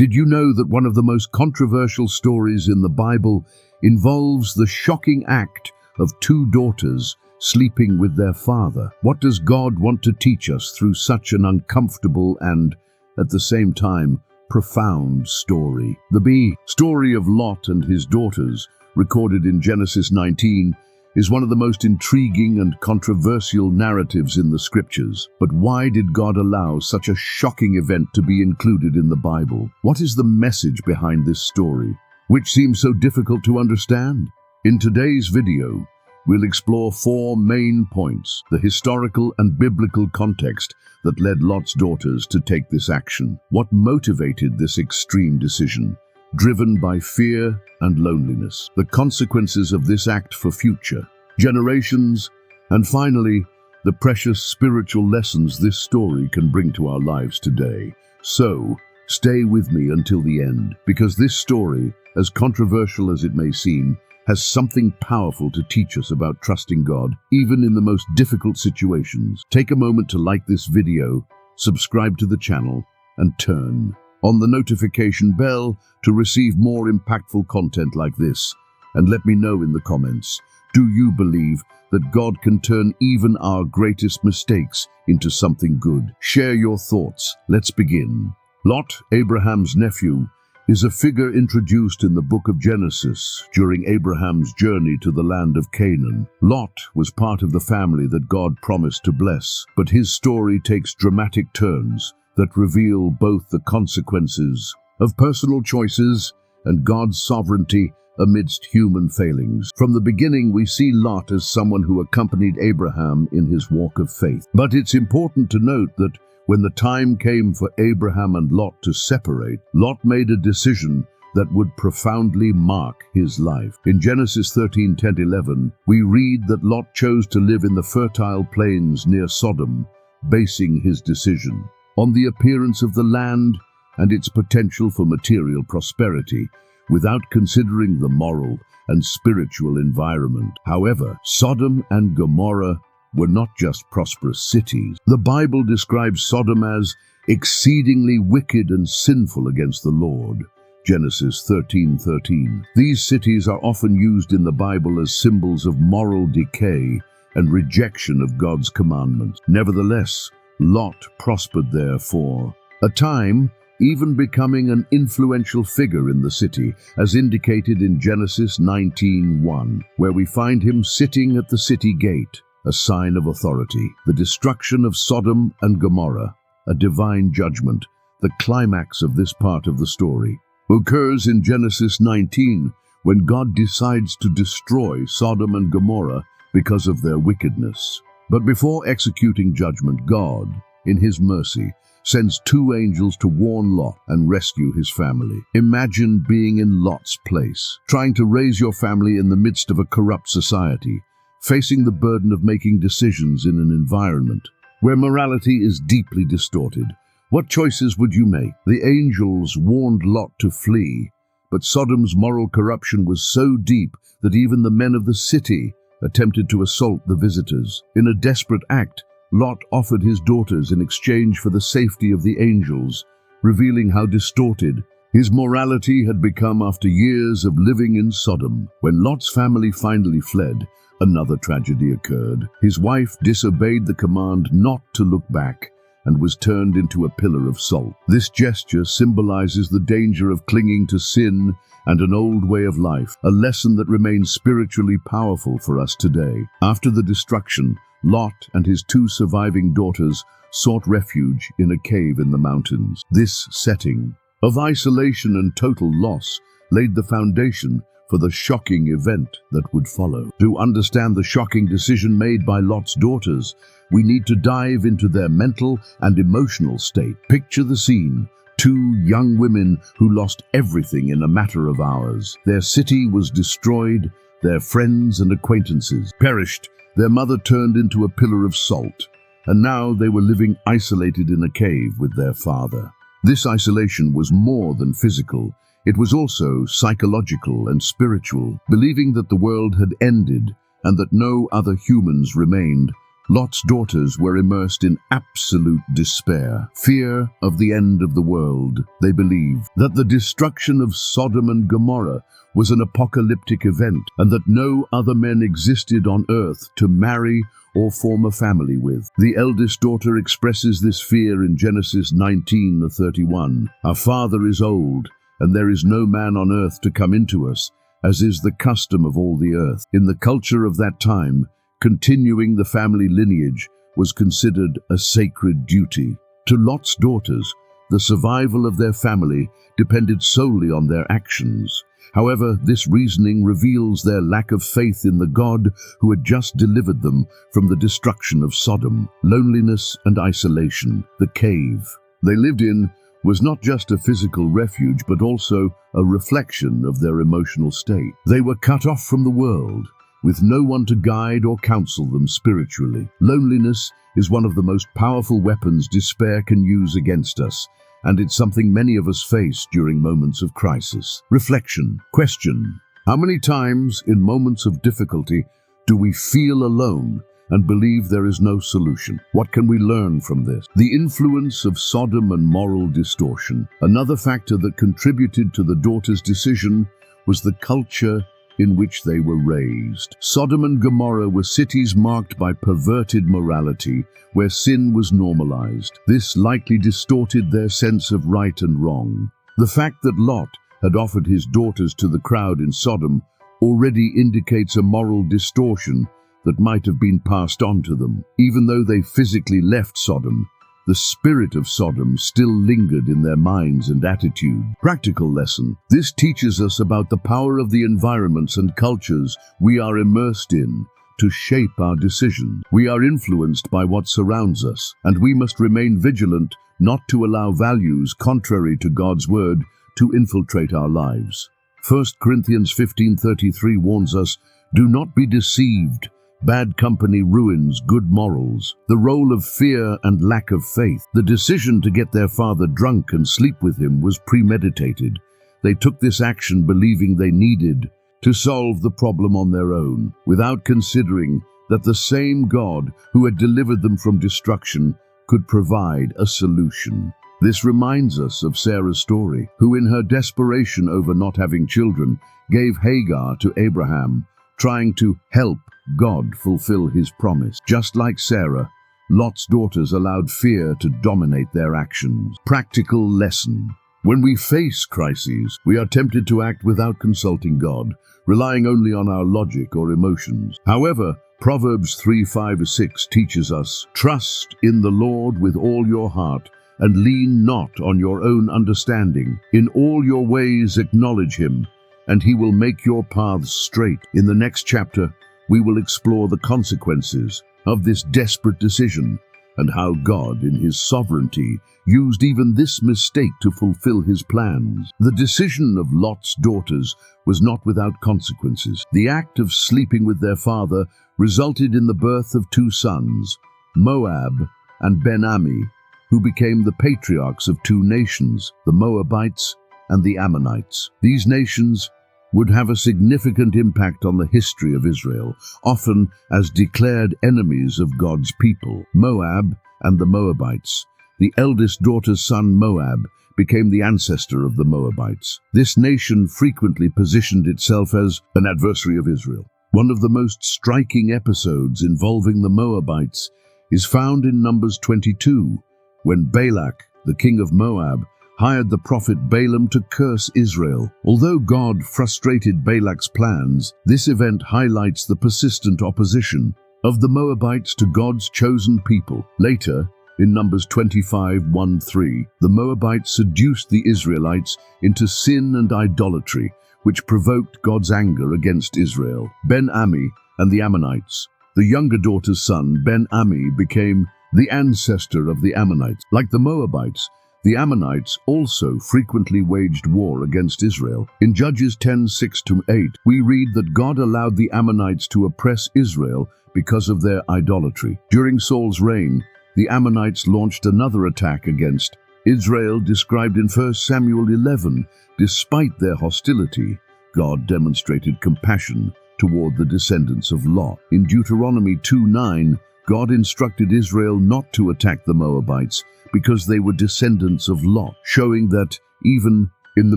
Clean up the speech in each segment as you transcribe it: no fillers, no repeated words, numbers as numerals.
Did you know that one of the most controversial stories in the Bible involves the shocking act of two daughters sleeping with their father? What does God want to teach us through such an uncomfortable and, at the same time, profound story? The story of Lot and his daughters, recorded in Genesis 19, is one of the most intriguing and controversial narratives in the scriptures. But why did God allow such a shocking event to be included in the Bible? What is the message behind this story, which seems so difficult to understand? In today's video, we'll explore four main points: the historical and biblical context that led Lot's daughters to take this action, what motivated this extreme decision, driven by fear and loneliness, the consequences of this act for future generations, and finally, the precious spiritual lessons this story can bring to our lives today. So, stay with me until the end, because this story, as controversial as it may seem, has something powerful to teach us about trusting God, even in the most difficult situations. Take a moment to like this video, subscribe to the channel, and turn on the notification bell to receive more impactful content like this. And let me know in the comments, do you believe that God can turn even our greatest mistakes into something good? Share your thoughts. Let's begin. Lot, Abraham's nephew, is a figure introduced in the book of Genesis during Abraham's journey to the land of Canaan. Lot was part of the family that God promised to bless, but his story takes dramatic turns that reveal both the consequences of personal choices and God's sovereignty amidst human failings. From the beginning, we see Lot as someone who accompanied Abraham in his walk of faith. But it's important to note that when the time came for Abraham and Lot to separate, Lot made a decision that would profoundly mark his life. In Genesis 13:10-11, we read that Lot chose to live in the fertile plains near Sodom, basing his decision on the appearance of the land and its potential for material prosperity, without considering the moral and spiritual environment. However, Sodom and Gomorrah were not just prosperous cities. The Bible describes Sodom as exceedingly wicked and sinful against the Lord. Genesis 13:13. These cities are often used in the Bible as symbols of moral decay and rejection of God's commandments. Nevertheless, Lot prospered there for a time, even becoming an influential figure in the city, as indicated in Genesis 19:1, where we find him sitting at the city gate, a sign of authority. The destruction of Sodom and Gomorrah, a divine judgment, the climax of this part of the story, occurs in Genesis 19, when God decides to destroy Sodom and Gomorrah because of their wickedness. But before executing judgment, God, in his mercy, sends two angels to warn Lot and rescue his family. Imagine being in Lot's place, trying to raise your family in the midst of a corrupt society, facing the burden of making decisions in an environment where morality is deeply distorted. What choices would you make? The angels warned Lot to flee, but Sodom's moral corruption was so deep that even the men of the city attempted to assault the visitors. In a desperate act, Lot offered his daughters in exchange for the safety of the angels, revealing how distorted his morality had become after years of living in Sodom. When Lot's family finally fled, another tragedy occurred. His wife disobeyed the command not to look back and was turned into a pillar of salt. This gesture symbolizes the danger of clinging to sin and an old way of life, a lesson that remains spiritually powerful for us today. After the destruction, Lot and his two surviving daughters sought refuge in a cave in the mountains. This setting of isolation and total loss laid the foundation for the shocking event that would follow. To understand the shocking decision made by Lot's daughters, we need to dive into their mental and emotional state. Picture the scene: two young women who lost everything in a matter of hours. Their city was destroyed, their friends and acquaintances perished, their mother turned into a pillar of salt, and now they were living isolated in a cave with their father. This isolation was more than physical. It was also psychological and spiritual. Believing that the world had ended and that no other humans remained, Lot's daughters were immersed in absolute despair, fear of the end of the world. They believed that the destruction of Sodom and Gomorrah was an apocalyptic event and that no other men existed on earth to marry or form a family with. The eldest daughter expresses this fear in Genesis 19:31. Our father is old, and there is no man on earth to come into us, as is the custom of all the earth. In the culture of that time, continuing the family lineage was considered a sacred duty. To Lot's daughters, the survival of their family depended solely on their actions. However, this reasoning reveals their lack of faith in the God who had just delivered them from the destruction of Sodom. Loneliness and isolation. The cave they lived in was not just a physical refuge, but also a reflection of their emotional state. They were cut off from the world, with no one to guide or counsel them spiritually. Loneliness is one of the most powerful weapons despair can use against us, and it's something many of us face during moments of crisis. Reflection. Question: how many times in moments of difficulty do we feel alone and believe there is no solution? What can we learn from this? The influence of Sodom and moral distortion. Another factor that contributed to the daughters' decision was the culture in which they were raised. Sodom and Gomorrah were cities marked by perverted morality, where sin was normalized. This likely distorted their sense of right and wrong. The fact that Lot had offered his daughters to the crowd in Sodom already indicates a moral distortion that might have been passed on to them. Even though they physically left Sodom, the spirit of Sodom still lingered in their minds and attitude. Practical lesson. This teaches us about the power of the environments and cultures we are immersed in to shape our decisions. We are influenced by what surrounds us, and we must remain vigilant not to allow values contrary to God's word to infiltrate our lives. 1 Corinthians 15:33 warns us, "Do not be deceived. Bad company ruins good morals." The role of fear and lack of faith. The decision to get their father drunk and sleep with him was premeditated. They took this action believing they needed to solve the problem on their own, without considering that the same God who had delivered them from destruction could provide a solution. This reminds us of Sarah's story, who in her desperation over not having children gave Hagar to Abraham, trying to help God fulfill his promise. Just like Sarah, Lot's daughters allowed fear to dominate their actions. Practical lesson. When we face crises, we are tempted to act without consulting God, relying only on our logic or emotions. However, Proverbs 3:5-6 teaches us, "Trust in the Lord with all your heart, and lean not on your own understanding. In all your ways acknowledge him, and he will make your paths straight." In the next chapter, we will explore the consequences of this desperate decision and how God, in his sovereignty, used even this mistake to fulfill his plans. The decision of Lot's daughters was not without consequences. The act of sleeping with their father resulted in the birth of two sons, Moab and Ben-Ami, who became the patriarchs of two nations, the Moabites and the Ammonites. These nations would have a significant impact on the history of Israel, often as declared enemies of God's people. Moab and the Moabites. The eldest daughter's son, Moab, became the ancestor of the Moabites. This nation frequently positioned itself as an adversary of Israel. One of the most striking episodes involving the Moabites is found in Numbers 22, when Balak, the king of Moab, hired the prophet Balaam to curse Israel. Although God frustrated Balak's plans, this event highlights the persistent opposition of the Moabites to God's chosen people. Later, in Numbers 25:1-3, the Moabites seduced the Israelites into sin and idolatry, which provoked God's anger against Israel. Ben-Ami and the Ammonites. The younger daughter's son, Ben-Ami, became the ancestor of the Ammonites. Like the Moabites, the Ammonites also frequently waged war against Israel. In Judges 10:6-8, we read that God allowed the Ammonites to oppress Israel because of their idolatry. During Saul's reign, the Ammonites launched another attack against Israel, described in 1 Samuel 11. Despite their hostility, God demonstrated compassion toward the descendants of Lot. In Deuteronomy 2:9, God instructed Israel not to attack the Moabites because they were descendants of Lot, showing that even in the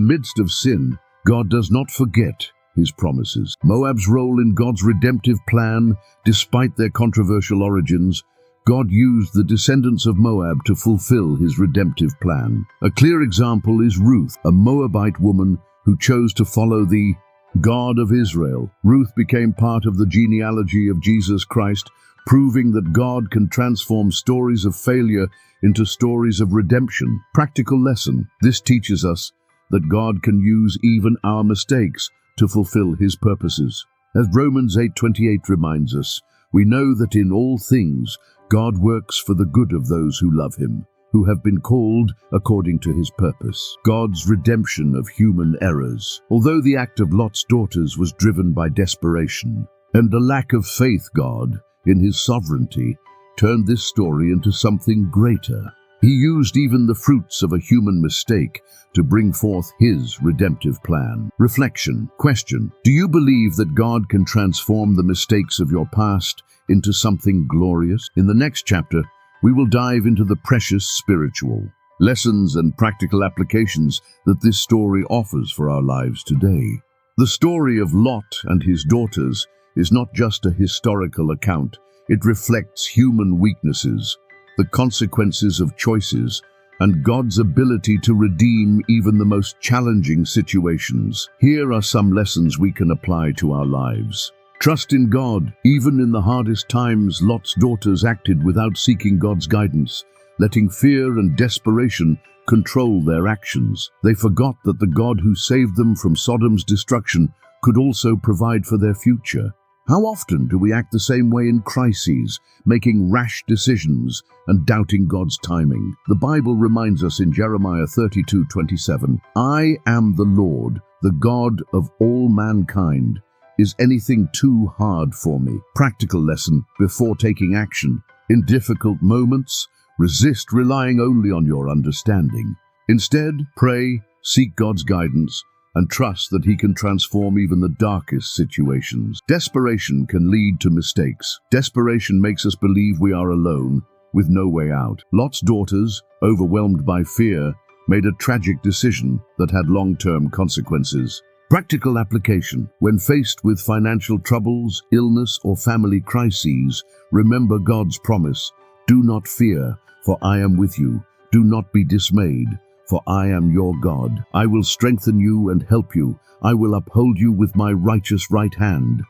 midst of sin, God does not forget his promises. Moab's role in God's redemptive plan, despite their controversial origins, God used the descendants of Moab to fulfill his redemptive plan. A clear example is Ruth, a Moabite woman who chose to follow the God of Israel. Ruth became part of the genealogy of Jesus Christ, proving that God can transform stories of failure into stories of redemption. Practical lesson. This teaches us that God can use even our mistakes to fulfill his purposes. As Romans 8:28 reminds us, we know that in all things God works for the good of those who love him, who have been called according to his purpose. God's redemption of human errors. Although the act of Lot's daughters was driven by desperation and a lack of faith, God, in his sovereignty, turned this story into something greater. He used even the fruits of a human mistake to bring forth his redemptive plan. Reflection. Question. Do you believe that God can transform the mistakes of your past into something glorious? In the next chapter, we will dive into the precious spiritual lessons and practical applications that this story offers for our lives today. The story of Lot and his daughters is not just a historical account. It reflects human weaknesses, the consequences of choices, and God's ability to redeem even the most challenging situations. Here are some lessons we can apply to our lives. Trust in God. Even in the hardest times, Lot's daughters acted without seeking God's guidance, letting fear and desperation control their actions. They forgot that the God who saved them from Sodom's destruction could also provide for their future. How often do we act the same way in crises, making rash decisions and doubting God's timing? The Bible reminds us in Jeremiah 32:27, I am the Lord, the God of all mankind. Is anything too hard for me? Practical lesson before taking action. In difficult moments, resist relying only on your understanding. Instead, pray, seek God's guidance, and trust that he can transform even the darkest situations. Desperation can lead to mistakes. Desperation makes us believe we are alone, with no way out. Lot's daughters, overwhelmed by fear, made a tragic decision that had long-term consequences. Practical application. When faced with financial troubles, illness, or family crises, remember God's promise. Do not fear, for I am with you. Do not be dismayed, for I am your God. I will strengthen you and help you. I will uphold you with my righteous right hand.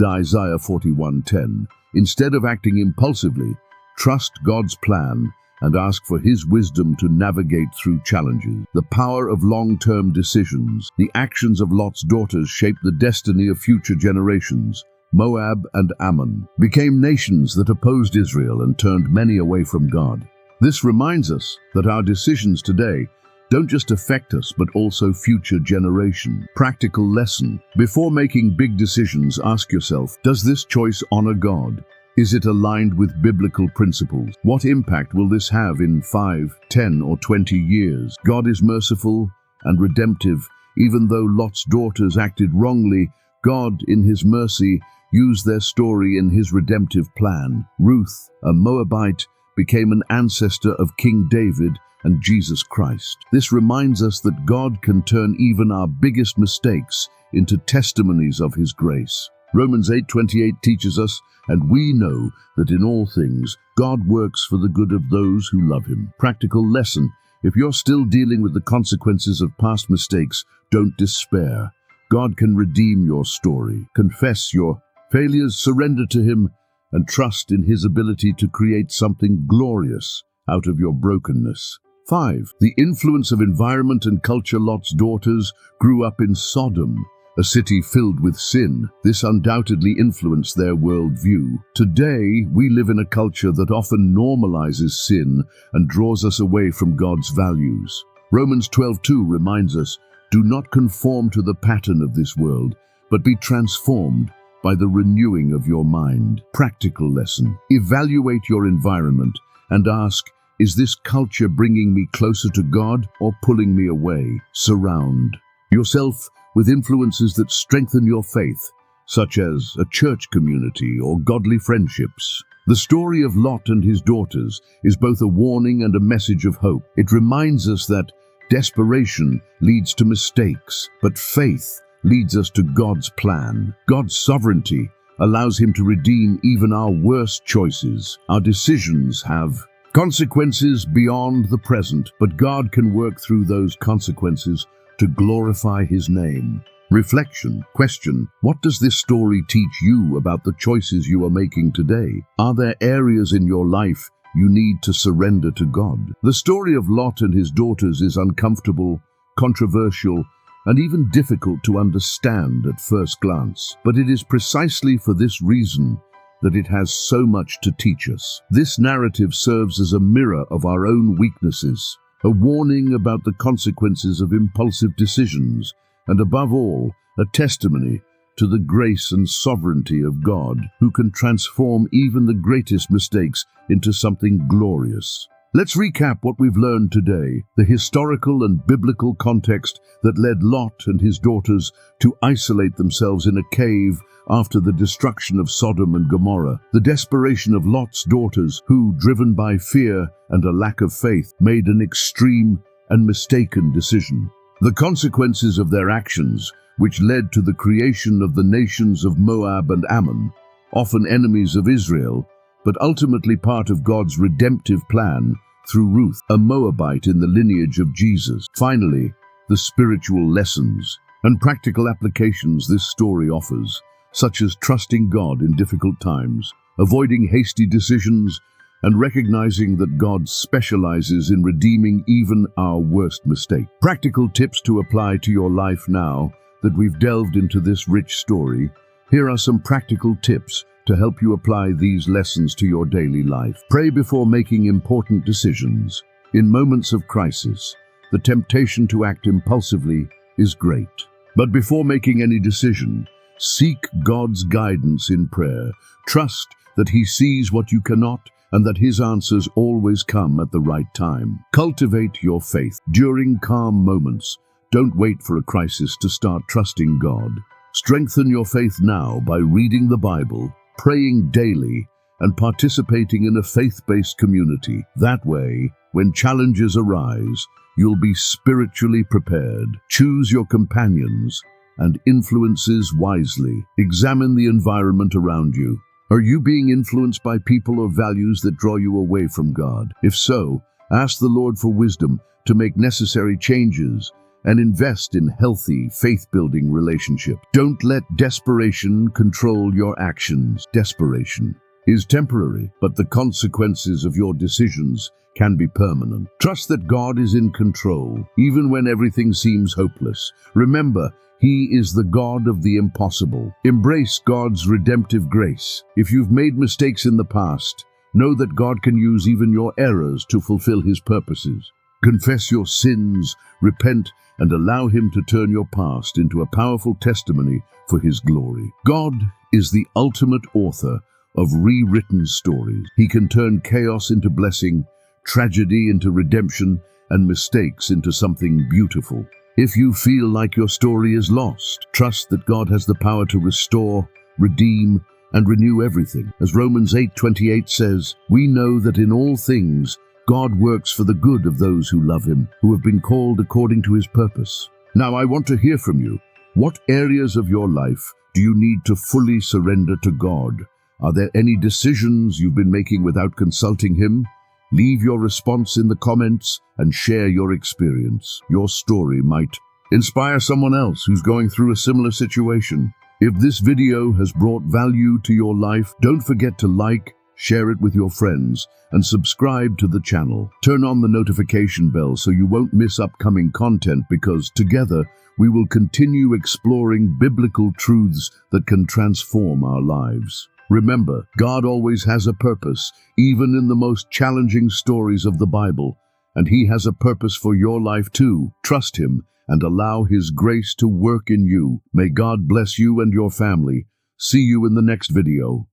Isaiah 41:10. Instead of acting impulsively, trust God's plan and ask for his wisdom to navigate through challenges. The power of long-term decisions. The actions of Lot's daughters shaped the destiny of future generations. Moab and Ammon became nations that opposed Israel and turned many away from God. This reminds us that our decisions today don't just affect us, but also future generations. Practical lesson. Before making big decisions, ask yourself, does this choice honor God? Is it aligned with biblical principles? What impact will this have in 5, 10, or 20 years? God is merciful and redemptive. Even though Lot's daughters acted wrongly, God, in his mercy, used their story in his redemptive plan. Ruth, a Moabite, became an ancestor of King David and Jesus Christ. This reminds us that God can turn even our biggest mistakes into testimonies of his grace. Romans 8:28 teaches us, and we know that in all things God works for the good of those who love him. Practical lesson. If you're still dealing with the consequences of past mistakes, don't despair. God can redeem your story. Confess your failures, surrender to him, and trust in his ability to create something glorious out of your brokenness. 5. The influence of environment and culture. Lot's daughters grew up in Sodom, a city filled with sin. This undoubtedly influenced their worldview. Today, we live in a culture that often normalizes sin and draws us away from God's values. Romans 12:2 reminds us, do not conform to the pattern of this world, but be transformed by the renewing of your mind. Practical lesson. Evaluate your environment and ask, is this culture bringing me closer to God or pulling me away? Surround yourself with influences that strengthen your faith such as a church community or godly friendships. The story of Lot and his daughters is both a warning and a message of hope. It reminds us that desperation leads to mistakes, but faith leads us to God's plan. God's sovereignty allows him to redeem even our worst choices. Our decisions have consequences beyond the present, but God can work through those consequences to glorify his name. Reflection. Question: what does this story teach you about the choices you are making today? Are there areas in your life you need to surrender to God? The story of Lot and his daughters is uncomfortable, controversial, and even difficult to understand at first glance. But it is precisely for this reason that it has so much to teach us. This narrative serves as a mirror of our own weaknesses, a warning about the consequences of impulsive decisions, and above all, a testimony to the grace and sovereignty of God, who can transform even the greatest mistakes into something glorious. Let's recap what we've learned today: the historical and biblical context that led Lot and his daughters to isolate themselves in a cave after the destruction of Sodom and Gomorrah; the desperation of Lot's daughters who, driven by fear and a lack of faith, made an extreme and mistaken decision; the consequences of their actions, which led to the creation of the nations of Moab and Ammon, often enemies of Israel, but ultimately part of God's redemptive plan through Ruth, a Moabite in the lineage of Jesus. Finally, the spiritual lessons and practical applications this story offers, such as trusting God in difficult times, avoiding hasty decisions, and recognizing that God specializes in redeeming even our worst mistake. Practical tips to apply to your life now that we've delved into this rich story. Here are some practical tips to help you apply these lessons to your daily life. Pray before making important decisions. In moments of crisis, the temptation to act impulsively is great. But before making any decision, seek God's guidance in prayer. Trust that He sees what you cannot and that His answers always come at the right time. Cultivate your faith. During calm moments, don't wait for a crisis to start trusting God. Strengthen your faith now by reading the Bible, praying daily, and participating in a faith-based community. That way, when challenges arise, you'll be spiritually prepared. Choose your companions and influences wisely. Examine the environment around you. Are you being influenced by people or values that draw you away from God? If so, ask the Lord for wisdom to make necessary changes and invest in healthy, faith-building relationships. Don't let desperation control your actions. Desperation is temporary, but the consequences of your decisions can be permanent. Trust that God is in control, even when everything seems hopeless. Remember, He is the God of the impossible. Embrace God's redemptive grace. If you've made mistakes in the past, know that God can use even your errors to fulfill His purposes. Confess your sins, repent, and allow Him to turn your past into a powerful testimony for His glory. God is the ultimate author of rewritten stories. He can turn chaos into blessing, tragedy into redemption, and mistakes into something beautiful. If you feel like your story is lost, trust that God has the power to restore, redeem, and renew everything. As Romans 8:28 says, we know that in all things God works for the good of those who love Him, who have been called according to His purpose. Now I want to hear from you. What areas of your life do you need to fully surrender to God? Are there any decisions you've been making without consulting Him? Leave your response in the comments and share your experience. Your story might inspire someone else who's going through a similar situation. If this video has brought value to your life, don't forget to like, share it with your friends, and subscribe to the channel. Turn on the notification bell so you won't miss upcoming content, because together we will continue exploring biblical truths that can transform our lives. Remember, God always has a purpose, even in the most challenging stories of the Bible, and He has a purpose for your life too. Trust Him and allow His grace to work in you. May God bless you and your family. See you in the next video.